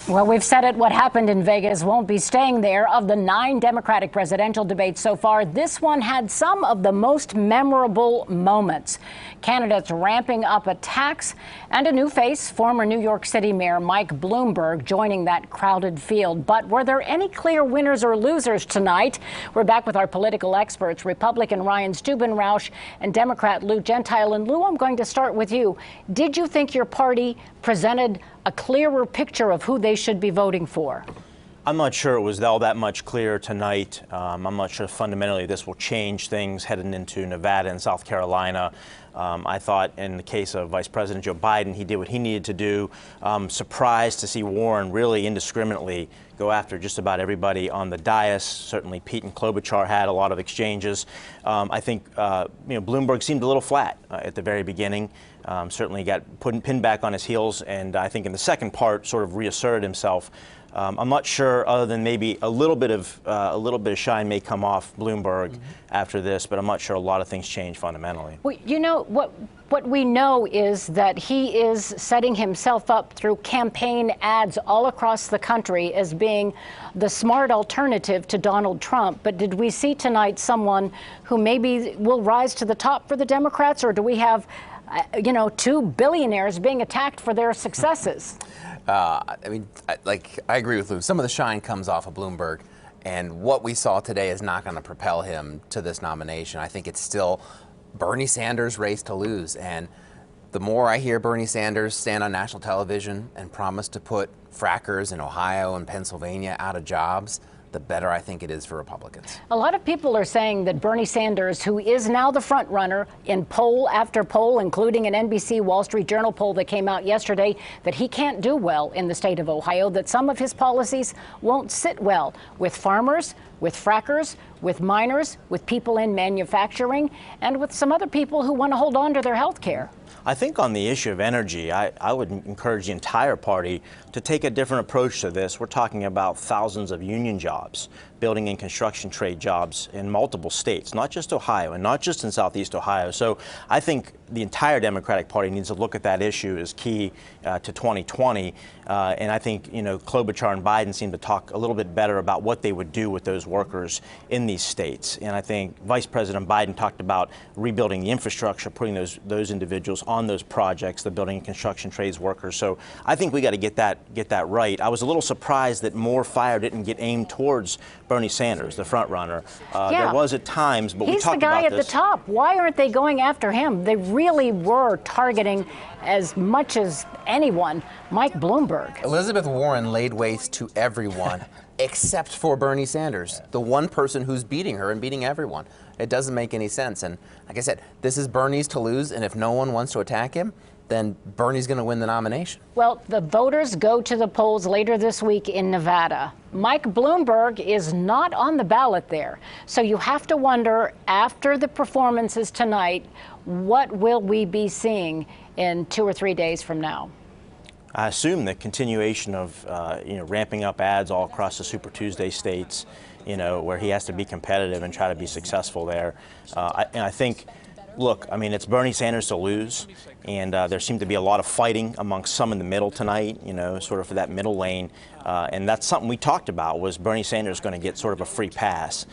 Well, we've said it, what happened in Vegas won't be staying there. Of the 9 Democratic presidential debates so far, this one had some of the most memorable moments. Candidates ramping up attacks and a new face, former New York City Mayor Mike Bloomberg, joining that crowded field. But were there any clear winners or losers tonight? We're back with our political experts, Republican Ryan Stubenrausch and Democrat Lou Gentile. And Lou, I'm going to start with you. Did you think your party presented a clearer picture of who they should be voting for? I'm not sure it was all that much clearer tonight. I'm not sure fundamentally this will change things heading into Nevada and South Carolina. I thought in the case of Vice President Joe Biden, he did what he needed to do. Surprised to see Warren really indiscriminately go after just about everybody on the dais. Certainly Pete and Klobuchar had a lot of exchanges. I think Bloomberg seemed a little flat at the very beginning. Certainly got pinned back on his heels, and I think in the second part sort of reasserted himself. I'm not sure, other than maybe a little bit of shine may come off Bloomberg after this, but I'm not sure a lot of things change fundamentally. Well, you know what we know is that he is setting himself up through campaign ads all across the country as being the smart alternative to Donald Trump. But did we see tonight someone who maybe will rise to the top for the Democrats, or do we have 2 billionaires being attacked for their successes? I agree with Lou. Some of the shine comes off of Bloomberg, and what we saw today is not going to propel him to this nomination. I think it's still Bernie Sanders' race to lose, and the more I hear Bernie Sanders stand on national television and promise to put frackers in Ohio and Pennsylvania out of jobs, the better I think it is for Republicans. A lot of people are saying that Bernie Sanders, who is now the front runner in poll after poll, including an NBC Wall Street Journal poll that came out yesterday, that he can't do well in the state of Ohio, that some of his policies won't sit well with farmers, with frackers, with miners, with people in manufacturing, and with some other people who want to hold on to their health care. I think on the issue of energy, I would encourage the entire party to take a different approach to this. We're talking about thousands of union jobs, building and construction trade jobs in multiple states, not just Ohio and not just in Southeast Ohio. So I think the entire Democratic Party needs to look at that issue as key to 2020. And I think, Klobuchar and Biden seem to talk a little bit better about what they would do with those workers in these states. And I think Vice President Biden talked about rebuilding the infrastructure, putting those individuals on those projects, the building and construction trades workers. So I think we got to get that right. I was a little surprised that more fire didn't get aimed towards Bernie Sanders, the front runner. There was at times, but we talked about this. He's the guy at the top. Why aren't they going after him? They really were targeting as much as anyone Mike Bloomberg. Elizabeth Warren laid waste to everyone except for Bernie Sanders, the one person who's beating her and beating everyone. It doesn't make any sense. And like I said, this is Bernie's to lose, and if no one wants to attack him, then Bernie's going to win the nomination. Well, the voters go to the polls later this week in Nevada. Mike Bloomberg is not on the ballot there. So you have to wonder, after the performances tonight, what will we be seeing in 2 or 3 days from now? I assume the continuation of ramping up ads all across the Super Tuesday states, where he has to be competitive and try to be successful there. And I think, look, it's Bernie Sanders to lose, and there seemed to be a lot of fighting amongst some in the middle tonight, sort of for that middle lane. And that's something we talked about, was Bernie Sanders going to get sort of a free pass.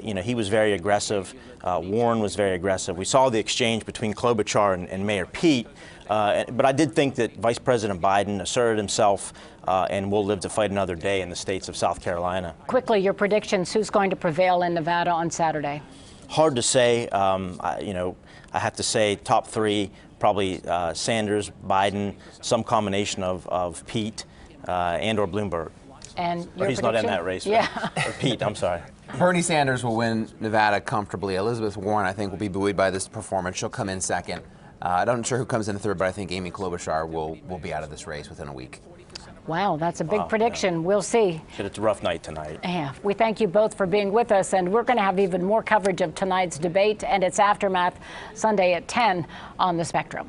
He was very aggressive. Warren was very aggressive. We saw the exchange between Klobuchar and Mayor Pete. But I did think that Vice President Biden asserted himself and will live to fight another day in the states of South Carolina. Quickly, your predictions, who's going to prevail in Nevada on Saturday? Hard to say. I have to say top 3, probably Sanders, Biden, some combination of Pete and or Bloomberg. And or he's prediction? Not in that race. Yeah. Or Pete, I'm sorry. Bernie Sanders will win Nevada comfortably. Elizabeth Warren, I think, will be buoyed by this performance. She'll come in second. I'm not sure who comes in third, but I think Amy Klobuchar will be out of this race within a week. Wow, that's a big prediction. Yeah. We'll see. It's a rough night tonight. Yeah, we thank you both for being with us, and we're going to have even more coverage of tonight's debate and its aftermath Sunday at 10 on the Spectrum.